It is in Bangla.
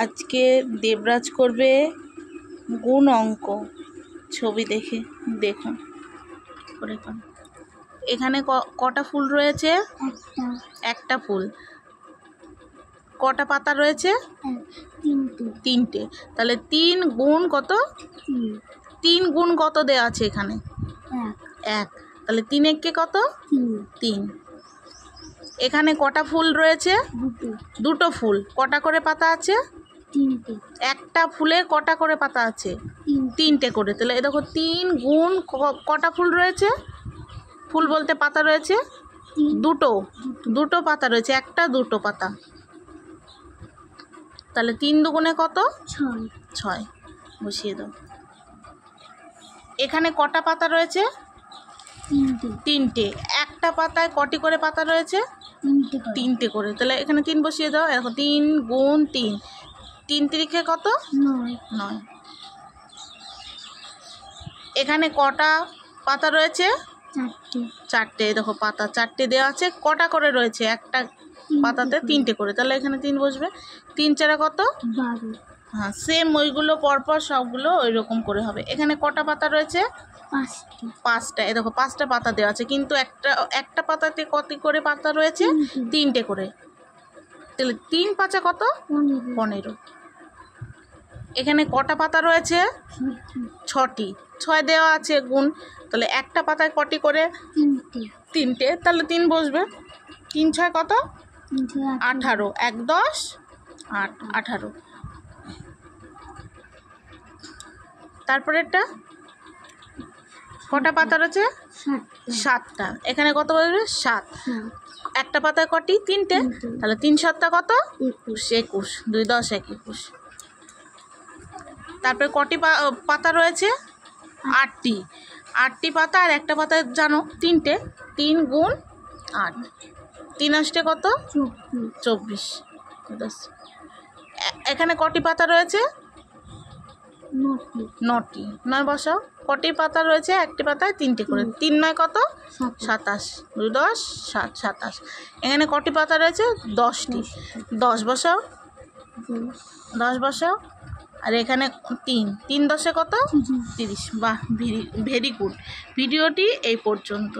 আজকে দেবরাজ করবে গুণ অঙ্ক। ছবি দেখুন। এখানে কটা ফুল রয়েছে? একটা ফুল। কটা পাতা রয়েছে? তিনটে। তাহলে 3 গুণ কত? 3 গুণ কত দেওয়া আছে এখানে? 1। তাহলে 3 একে কত? 3। এখানে কটা ফুল রয়েছে? দুটো ফুল। কটা করে পাতা আছে? একটা ফুলে কটা করে পাতা আছে? 3টে করে। তাহলে এ দেখো 3 গুণ কটা ফুল রয়েছে? ফুল বলতে পাতা রয়েছে দুটো পাতা রয়েছে, একটা দুটো পাতা। তাহলে 3 দুগুণে কত? 6। বসিয়ে দাও। এখানে কটা পাতা রয়েছে? তিনটে। একটা পাতায় কটি করে পাতা রয়েছে? তিনটে করে। তাহলে এখানে 3 বসিয়ে দাও। দেখো 3 গুণ 3, 3 তিরিখে কত? 9। এখানে কটা পাতা রয়েছে? চারটে। দেখো পাতা 4টে দেওয়া আছে। কটা করে রয়েছে? একটা পাতাতে 3টে করে। তাহলে এখানে 3 বসবে। 3 4 কত? 12। হ্যাঁ, সেম ওইগুলো পরপর সবগুলো ওই রকম করে হবে। এখানে কটা পাতা রয়েছে? 5টা। এ দেখো 5টা পাতা দেওয়া আছে, কিন্তু একটা পাতাতে কত করে পাতা রয়েছে? 3টে করে। তাহলে 3 5 কত? 15। এখানে কটা পাতা রয়েছে? 6টি। 6 দেওয়া আছে গুণ। তাহলে একটা পাতায় কটি করে? 3টে। তাহলে 3 বসবে। 3 6 কত? 18। 1 10 8 18। তারপরে এটা কটা পাতা রয়েছে? 7টা। এখানে কত বসবে? 7। একটা পাতায় কটি? 3টে। তাহলে 3 7 কত? 21। 2 10 21। তারপরে কটি পাতা রয়েছে? 8টি। 8টি পাতা। আর একটা পাতায় জানো 3টে। 3 গুণ 8, 3 8 কত? 24। এখানে কটি পাতা রয়েছে? 9টি। 9 বসাও। কটি পাতা রয়েছে? একটি পাতায় 3টে করে। 3 9 কত? 27। 2 10 7 27। এখানে কটি পাতা রয়েছে? 10টি। 10 বসাও। 10 বসাও। আর এখানে 3 3 10 কত? 30। বাহ, ভেরি গুড। ভিডিওটি এই পর্যন্ত।